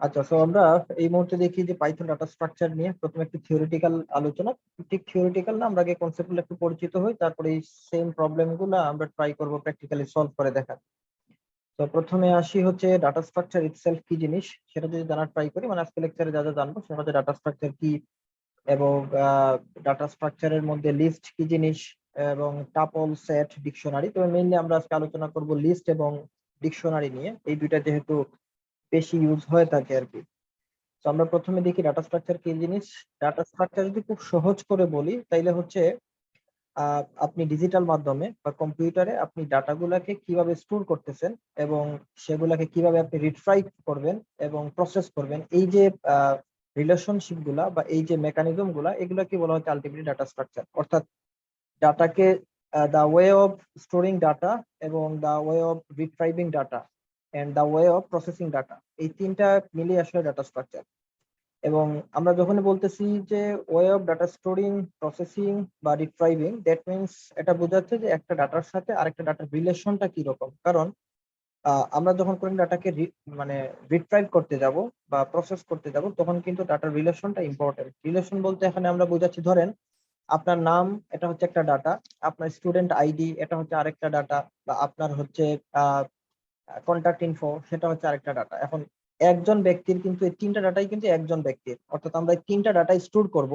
আচ্ছা, সো আমরা এই মুহূর্তে দেখি যে পাইথন ডাটা স্ট্রাকচার নিয়ে প্রথমে একটু থিওরিটিক্যাল আলোচনা। ঠিক থিওরিটিক্যাল না, আমরা আগে কনসেপ্টগুলো একটু পরিচিত হই, তারপরে এই সেম প্রবলেমগুলো আমরা ট্রাই করব প্র্যাকটিক্যালি সলভ করে দেখার। তো প্রথমে আসি হচ্ছে ডাটা স্ট্রাকচার ইটসেলফ কি জিনিস সেটা যদি জানার ট্রাই করি, মানে আজকে লেকচারে যা যা জানবো সেটা হচ্ছে ডাটা স্ট্রাকচার কি, এবং ডাটা স্ট্রাকচারের মধ্যে লিস্ট কি জিনিস, এবং টাপল, সেট, ডিকশনারি। তবে মেইনলি আমরা আজকে আলোচনা করব লিস্ট এবং ডিকশনারি নিয়ে, এই দুইটা যেহেতু বেশি ইউজ হয়ে থাকে আর কি। তো আমরা প্রথমে দেখি ডাটা স্ট্রাকচার কি জিনিস। ডাটা স্ট্রাকচার যদি খুব সহজ করে বলি তাইলে হচ্ছে আপনি ডিজিটাল মাধ্যমে বা কম্পিউটারে আপনি ডাটাগুলাকে কিভাবে স্টোর করতেছেন এবং সেগুলাকে কিভাবে আপনি রিট্রাইভ করবেন এবং প্রসেস করবেন, এই যে রিলেশনশিপ গুলা বা এই যে মেকানিজম গুলা, এগুলাকে বলা হচ্ছে আলটিমেটলি ডাটা স্ট্রাকচার। অর্থাৎ ডাটাকে the way of storing data এবং the way of retrieving data and the way of processing data, এই তিনটা মিলিয়ে আসলে ডাটা স্ট্রাকচার। এবং আমরা যখন বলতেছি যে way of data storing, processing বা রিট্রাইভিং, দ্যাট মিনস এটা বোঝাচ্ছে যে একটা ডাটার সাথে আরেকটা ডাটার রিলেশনটা কি রকম। কারণ আমরা যখন কোনো ডাটাকে মানে রিট্রাইভ করতে যাব বা প্রসেস করতে যাব, তখন কিন্তু ডাটার রিলেশনটা ইম্পর্টেন্ট। রিলেশন বলতে এখানে আমরা বোঝাচ্ছি, ধরেন আপনার নাম, এটা হচ্ছে একটা ডাটা, আপনার স্টুডেন্ট আইডি, এটা হচ্ছে আরেকটা ডাটা, বা আপনার হচ্ছে কন্ট্যাক্ট ইনফো, সেটা হচ্ছে আরেকটা ডাটা। এখন একজন ব্যক্তির কিন্তু এই তিনটা ডাটাই কিন্তু একজন ব্যক্তির, অর্থাৎ আমরা এই তিনটা ডাটাই স্টোর করব,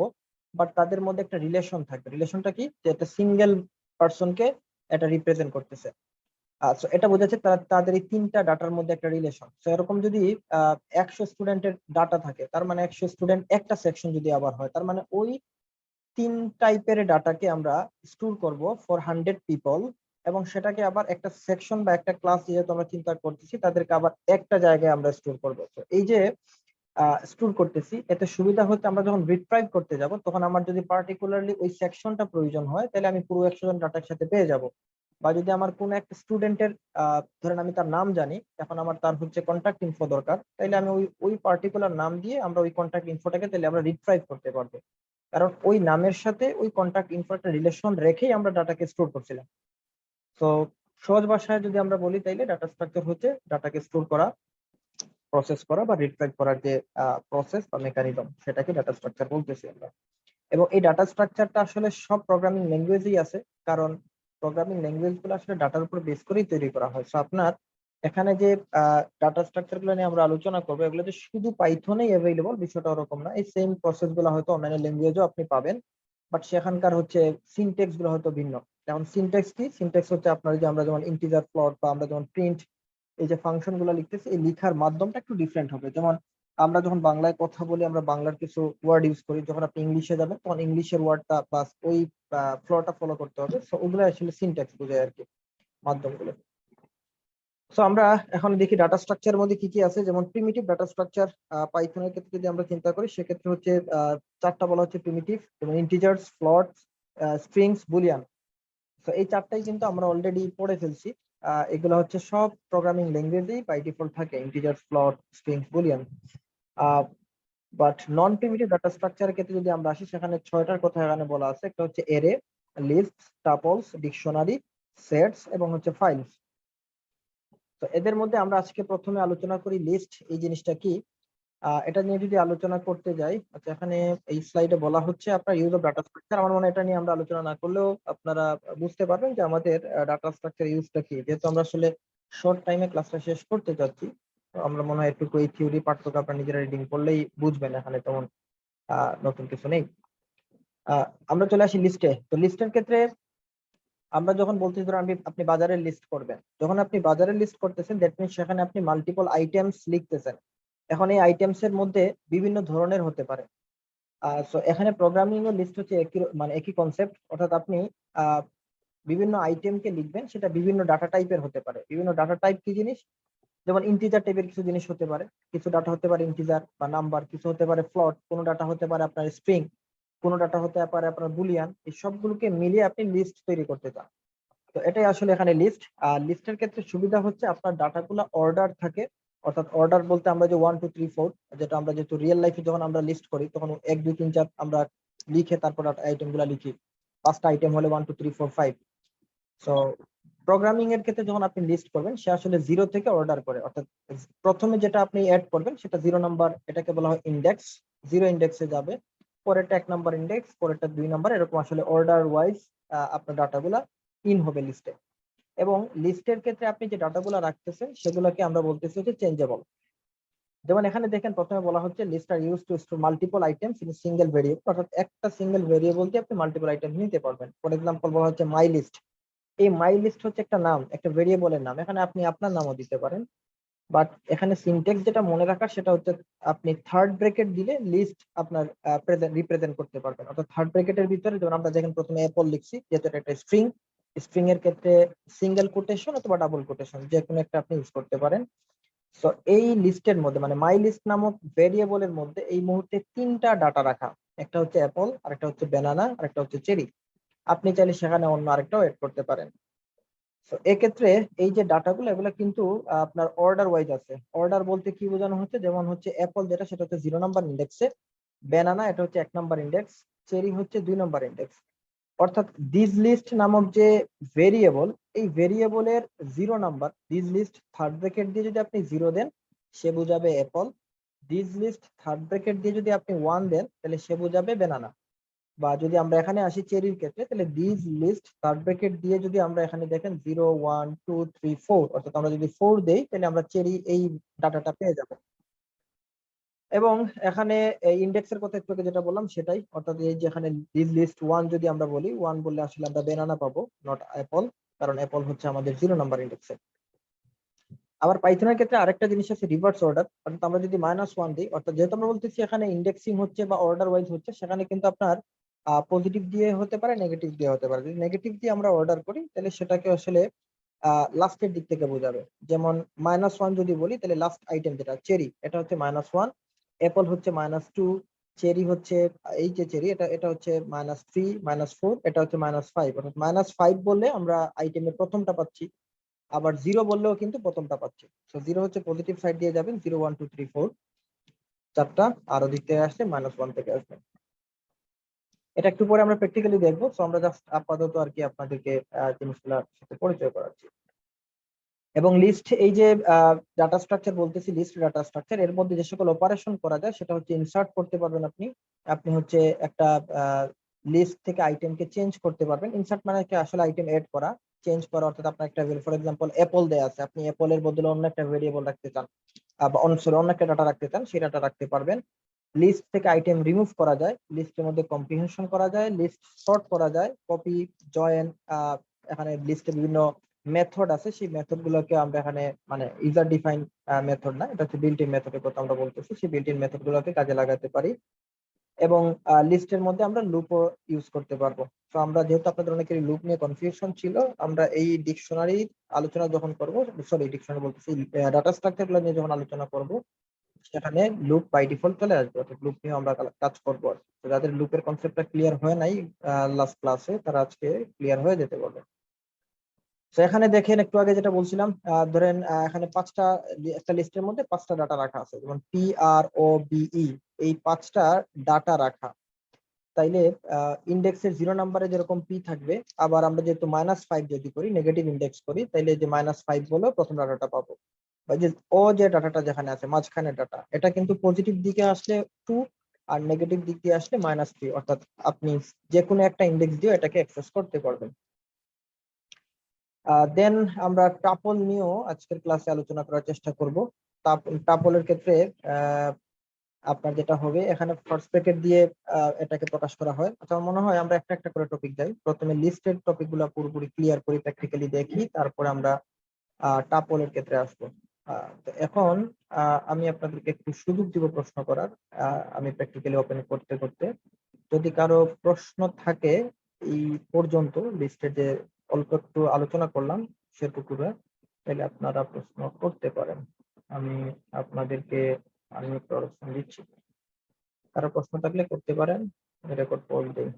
বাট তাদের মধ্যে একটা রিলেশন থাকবে। রিলেশনটা কি? যে একটা সিঙ্গেল পারসনকে এটা রিপ্রেজেন্ট করতেছে। সো এটা বোঝাচ্ছে তাদের এই তিনটা ডাটার মধ্যে একটা রিলেশন। সো এরকম যদি 100 স্টুডেন্টের ডাটা থাকে, তার মানে 100 স্টুডেন্ট একটা সেকশন যদি আবার হয়, তার মানে ওই 3 টাইপের ডাটাকে আমরা স্টোর করব ফর 100 পিপল, এবং সেটাকে আবার একটা সেকশন বা একটা ক্লাস যেহেতু আমরা চিন্তা করতেছি, তাদেরকে আবার একটা জায়গায় আমরা স্টোর করব। তো এই যে স্টোর করতেছি, এতে সুবিধা হচ্ছে আমরা যখন রিট্রাইভ করতে যাব, তখন আমার যদি পার্টিকুলারলি ওই সেকশনটা প্রয়োজন হয়, তাহলে আমি পুরো 100 জন ডাটার সাথে পেয়ে যাব। বা যদি আমার কোনো একটা স্টুডেন্টের ধরেন আমি তার নাম জানি, এখন আমার তার হচ্ছে কন্ট্যাক্ট ইনফো দরকার, তাইলে আমি ওই ওই পার্টিকুলার নাম দিয়ে আমরা ওই কন্ট্যাক্ট ইনফোটাকে তাহলে আমরা রিট্রাইভ করতে পারবো। কারণ ওই নামের সাথে ওই কন্ট্যাক্ট ইনফো একটা রিলেশন রেখেই আমরা ডাটাকে স্টোর করছিলাম। তো সহজ ভাষায় যদি আমরা বলি, তাইলে ডাটা স্ট্রাকচার হচ্ছে ডাটাকে স্টোর করা, প্রসেস করা বা রিট্রাইভ করার যে প্রসেস বা মেকানিজম, সেটাকে ডাটা স্ট্রাকচার বলতেছি আমরা। এবং এই ডাটা স্ট্রাকচারটা আসলে সব প্রোগ্রামিং ল্যাঙ্গুয়েজেই আছে, কারণ প্রোগ্রামিং ল্যাঙ্গুয়েজ গুলো আসলে ডাটার উপর বেস করেই তৈরি করা হয়। সো আপনার এখানে যে ডাটা স্ট্রাকচার গুলো নিয়ে আমরা আলোচনা করবো, এগুলো যে শুধু পাইথনেই অ্যাভেলেবল বিষয়টা ওরকম না। এই সেম প্রসেস গুলো হয়তো অন্যান্য ল্যাঙ্গুয়েজও আপনি পাবেন, বাট সেখানকার হচ্ছে সিনটেক্স গুলো হয়তো ভিন্ন। যেমন সিনটেক্স কি? সিনটেক্স হচ্ছে আপনার যে আমরা যেমন ইন্টিজার, ফ্লোট বা আমরা যেমন প্রিন্ট, এই যে ফাংশন গুলো লিখতেছি, এই লিখার মাধ্যমটা একটু ডিফারেন্ট হবে। যেমন আমরা যখন বাংলায় কথা বলি, আমরা বাংলার কিছু ওয়ার্ড ইউজ করি, যখন আপনি ইংলিশে যাবেন তখন ইংলিশের ওয়ার্ডটা প্লাস ওই ফ্লোটা ফলো করতে হবে। সো ওগুলো আসলে সিনট্যাক্স বোঝায় আর কি, মাধ্যমগুলো। সো আমরা এখন দেখি ডাটা স্ট্রাকচারের মধ্যে কি কি আছে। যেমন প্রিমিটিভ ডাটা স্ট্রাকচার, পাইথনের ক্ষেত্রে যদি আমরা চিন্তা করি, সেক্ষেত্রে হচ্ছে চারটা বলা হচ্ছে প্রিমিটিভ, যেমন ইন্টিজার্স, ফ্লোটস, স্ট্রিংস, বুলিয়ান। তো এই চারটাই কিন্তু আমরা অলরেডি পড়ে ফেলছি। এগুলো হচ্ছে সব প্রোগ্রামিং ল্যাঙ্গুয়েজেই বাই ডিফল্ট থাকে, integers, float, strings, Boolean. But non primitive data স্ট্রাকচারের ক্ষেত্রে যদি আমরা আসি, সেখানে 6টার কথা এখানে বলা আছে। একটা হচ্ছে এরে, লিস্ট, টাপলস, ডিকশনারি, সেটস এবং হচ্ছে ফাইলস। তো এদের মধ্যে আমরা আজকে প্রথমে আলোচনা করি লিস্ট, এই জিনিসটা কি। এটা নিয়ে যদি আলোচনা করতে যাই, আচ্ছা এখানে এই স্লাইডে বলা হচ্ছে আপনার ইউজ অফ ডাটা স্ট্রাকচার। আমার মনে হয় এটা নিয়ে আমরা আলোচনা না করলেও আপনারা বুঝতে পারবেন যে আমাদের ডাটা স্ট্রাকচার ইউজটা কি। যেহেতু আমরা আসলে শর্ট টাইমে ক্লাসটা শেষ করতে চাচ্ছি, তো আমরা মনে হয় একটু এই থিওরি পার্টটুকু আপনারা নিজেরা রিডিং করলেই বুঝবেন, এখানে তেমন নতুন কিছু নেই। আমরা চলে আসি লিস্টে। তো লিস্টের ক্ষেত্রে আমরা যখন বলতেছি, ধরুন আপনি বাজারের লিস্ট করবেন, যখন আপনি বাজারের লিস্ট করতেছেন, দ্যাট মিনস সেখানে আপনি মাল্টিপল আইটেমস লিখতেছেন। এখন এই আইটেমস এর মধ্যে বিভিন্ন ধরনের হতে পারে। সো এখানে প্রোগ্রামিং এর লিস্ট হচ্ছে একই, মানে একই কনসেপ্ট। অর্থাৎ আপনি বিভিন্ন আইটেমকে লিখবেন, সেটা বিভিন্ন ডাটা টাইপের হতে পারে। বিভিন্ন ডাটা টাইপ কি জিনিস? যেমন ইন্টিজার টাইপের কিছু জিনিস হতে পারে, কিছু ডাটা হতে পারে ইন্টিজার বা নাম্বার, কিছু হতে পারে ফ্লোট, কোনো ডাটা হতে পারে আপনার স্ট্রিং, কোনো ডাটা হতে পারে আপনার বুলিয়ান। এই সবগুলোকে মিলিয়ে আপনি লিস্ট তৈরি করতে চান। তো এটাই আসলে এখানে লিস্ট। আর লিস্টের ক্ষেত্রে সুবিধা হচ্ছে আপনার ডাটাগুলো অর্ডার থাকে। অর্থাৎ অর্ডার বলতে আমরা যে 1 2 3 4, যেটা আমরা যেহেতু রিয়েল লাইফে যখন আমরা লিস্ট করি, তখন 1 2 3 4 আমরা লিখে তারপর আইটেম গুলা লিখি। 5টা আইটেম হলে 1 2 3 4 5। সো প্রোগ্রামিং এর ক্ষেত্রে যখন আপনি লিস্ট করবেন সে আসলে 0 থেকে অর্ডার করে, অর্থাৎ প্রথমে যেটা আপনি অ্যাড করবেন সেটা 0 নাম্বার, এটাকে বলা হয় ইন্ডেক্স, 0 ইন্ডেক্সে যাবে, পরেরটা 1 নাম্বার ইন্ডেক্স, পরেরটা 2 নাম্বার, এরকম আসলে অর্ডার ওয়াইজ আপনার ডাটাগুলা ইন হবে লিস্টে। এবং লিস্টের ক্ষেত্রে আপনি যে ডাটাগুলো রাখতেছেন সেগুলোকে আমরা বলতেছি হচ্ছে চেঞ্জেবল। যেমন এখানে দেখেন প্রথমে বলা হচ্ছে list are use to store multiple items in single variable, অর্থাৎ একটা সিঙ্গেল ভেরিয়েবল দিয়ে আপনি মাল্টিপল আইটেম নিতে পারবেন। ফর এক্সাম্পল বলা হচ্ছে মাই লিস্ট, এই মাই লিস্ট হচ্ছে একটা নাম, একটা ভেরিয়েবলের নাম, এখানে আপনি আপনার নামও দিতে পারেন। বাট এখানে সিনট্যাক্স যেটা মনে রাখার সেটা হচ্ছে আপনি থার্ড ব্র্যাকেট দিলে লিস্ট আপনার রিপ্রেজেন্ট করতে পারবেন, অর্থাৎ থার্ড ব্র্যাকেটের ভিতরে যেমন আমরা দেখেন প্রথমে অ্যাপল লিখছি, যেহেতু এটা একটা স্ট্রিং, স্ট্রিং এর ক্ষেত্রে সিঙ্গেল কোটেশন অথবা ডাবল কোটেশন যে কোনো একটা আপনি ইউজ করতে পারেন। তো এই লিস্টের মধ্যে মানে মাই লিস্ট নামক ভেরিয়েবলের মধ্যে এই মুহূর্তে 3টা ডাটা রাখা, একটা হচ্ছে অ্যাপল, আরেকটা হচ্ছে ব্যানানা, আরেকটা হচ্ছে চেরি। আপনি চাইলে সেখানে অন্য আরেকটাও এড করতে পারেন। তো এক্ষেত্রে এই যে ডাটাগুলো এগুলো কিন্তু আপনার অর্ডার ওয়াইজ আছে। অর্ডার বলতে কি বোঝানো হচ্ছে, যেমন হচ্ছে অ্যাপল যেটা সেটা হচ্ছে 0 নাম্বার ইন্ডেক্সে, ব্যানানা এটা হচ্ছে 1 নাম্বার ইন্ডেক্স, চেরি হচ্ছে 2 নাম্বার ইন্ডেক্স। অর্থাৎ দিস লিস্ট নামক যে ভেরিয়েবল, এই ভেরিয়েবলের 0 number, this list third bracket দিয়ে যদি আপনি 0 দেন সে বোঝাবে apple, this list third bracket দিয়ে যদি আপনি 1 দেন তাহলে সে বোঝাবে ব্যানানা। বা যদি আমরা এখানে আসি চেরির ক্ষেত্রে, তাহলে দিস লিস্ট থার্ড ব্র্যাকেট দিয়ে যদি আমরা এখানে দেখেন 0 1 2 3 4, অর্থাৎ আমরা যদি 4 দেই তাহলে আমরা চেরি এই ডাটাটা পেয়ে যাব। এবং এখানে ইন্ডেক্সের কথা একটু আগে যেটা বললাম সেটাই, অর্থাৎ এই যে এখানে দিস লিস্ট 1 যদি আমরা বলি, 1 বললে আসলে আমরা ব্যানানা পাবো, নট অ্যাপল, কারণ অ্যাপল হচ্ছে আমাদের 0 নাম্বার ইন্ডেক্সে। আবার পাইথনের ক্ষেত্রে আরেকটা জিনিস আছে রিভার্স অর্ডার, অর্থাৎ আমরা যদি -1 দিই, অর্থাৎ যেহেতু আমরা বলতেছি এখানে ইন্ডেক্সিং হচ্ছে বা অর্ডার ওয়াইজ হচ্ছে, সেখানে কিন্তু আপনার পজিটিভ দিয়ে হতে পারে, নেগেটিভ দিয়ে হতে পারে। যদি নেগেটিভ দিয়ে আমরা অর্ডার করি তাহলে সেটাকে আসলে লাস্টের দিক থেকে বোঝাবে। যেমন -1 যদি বলি তাহলে লাস্ট আইটেম যেটা চেরি, এটা হচ্ছে -1, অ্যাপল হচ্ছে -2, চেরি হচ্ছে এই যে চেরি এটা এটা হচ্ছে -3 -4, এটা হচ্ছে -5, অর্থাৎ -5 বললে আমরা আইটেমের প্রথমটা পাচ্ছি, আবার 0 বললেও কিন্তু প্রথমটা পাচ্ছি। তো 0 হচ্ছে পজিটিভ সাইড দিয়ে যাবেন, 0 1 2 3 4 চারটা, আর ওদিক থেকে আসলে -1 থেকে আসবে। এটা একটু পরে আমরা প্র্যাকটিক্যালি দেখবো। সো আমরা জাস্ট আপাতত আর কি আপনাদেরকে জিনিসগুলোর সাথে পরিচয় করাচ্ছি। এবং লিস্ট এই যে ডাটা স্ট্রাকচার বলতেছি, লিস্ট ডাটা স্ট্রাকচার, এর মধ্যে যে সকল অপারেশন করা যায় সেটা হচ্ছে ইনসার্ট করতে পারবেন আপনি। আপনি হচ্ছে একটা লিস্ট থেকে আইটেমকে চেঞ্জ করতে পারবেন। ইনসার্ট মানে কি আসলে আইটেম এড করা, চেঞ্জ করা, অর্থাৎ আপনার একটা ফর এক্সাম্পল অ্যাপল দেয়া আছে, আপনি অ্যাপলের বদলে অন্য একটা ভেরিয়েবল রাখতে চান বা অন্য একটা ডাটা রাখতে চান, সেই ডাটা রাখতে পারবেন। লিস্ট থেকে আইটেম রিমুভ করা যায়, লিস্টের মধ্যে কম্প্রিহেনশন করা যায়, লিস্ট সর্ট করা যায়, কপি, জয়েন, এখানে লিস্টে বিভিন্ন মেথড আছে, সেই মেথড গুলোকে আমরা এখানে মানে ইউজার ডিফাইন মেথড না, এটা হচ্ছে বিল্ট ইন মেথডের কথা আমরা বলতেছি, সেই বিল্ট ইন মেথড গুলোকে কাজে লাগাতে পারি। এবং লিস্টের মধ্যে আমরা লুপও ইউজ করতে পারবো। তো আমরা যেহেতু আপনাদের অনেকেরই লুপ নিয়ে কনফিউশন ছিল, আমরা এই ডিকশনারি আলোচনা যখন করব, সরি ডিকশনারি বলতেছি, ডাটা স্ট্রাকচার গুলো নিয়ে যখন আলোচনা করব, সেখানে লুপ বাই ডিফল্ট চলে আসবে, অর্থাৎ লুপ নিয়ে আমরা কাজ করবো। তো যাদের লুপের কনসেপ্টটা ক্লিয়ার হয় নাই লাস্ট ক্লাসে, তারা আজকে ক্লিয়ার হয়ে যেতে পারবে। তো এখানে দেখেন একটু আগে যেটা বলছিলাম, ধরেন এখানে একটা লিস্টের মধ্যে 5টা ডাটা রাখা আছে, যেমন PROBE, এই 5টা ডাটা রাখা। তাইলে ইন্ডেক্সের 0 নাম্বারে যেরকম পি থাকবে, আবার আমরা যেহেতু -5 যদি করি, নেগেটিভ ইন্ডেক্স করি, তাইলে যে -5 বলে প্রথম ডাটাটা পাবো। বা যে যে ডাটাটা যেখানে আছে মাঝখানে ডাটা, এটা কিন্তু পজিটিভ দিকে আসলে 2 আর নেগেটিভ দিক দিয়ে আসলে -3, অর্থাৎ আপনি যে কোনো একটা ইন্ডেক্স দিয়ে এটাকে অ্যাক্সেস করতে পারবেন। দেন আমরা টাপল নিয়েও আজকের ক্লাসে আলোচনা করার চেষ্টা করব। টাপলের ক্ষেত্রে আপনার যেটা হবে, এখানে ফার্স্ট ব্র্যাকেট দিয়ে এটাকে প্রকাশ করা হয়। আচ্ছা, আমার মনে হয় আমরা একটা একটা করে টপিক যাই, প্রথমে লিস্টের টপিকগুলো পুরোপুরি ক্লিয়ার করি, প্র্যাকটিক্যালি দেখি, তারপরে আমরা টাপলের ক্ষেত্রে আসবো। তো এখন আমি আপনাদেরকে একটু সুযোগ দিব প্রশ্ন করার, আমি প্র্যাকটিক্যালি ওপেন করতে করতে। যদি কারো প্রশ্ন থাকে এই পর্যন্ত লিস্টের যে অল্প একটু আলোচনা করলাম সেটুকুরে, তাহলে আপনারা প্রশ্ন করতে পারেন। আমি আপনাদেরকে আমি প্রশ্ন দিচ্ছি, কারো প্রশ্ন থাকলে করতে পারেন, রেকর্ড করে দিই।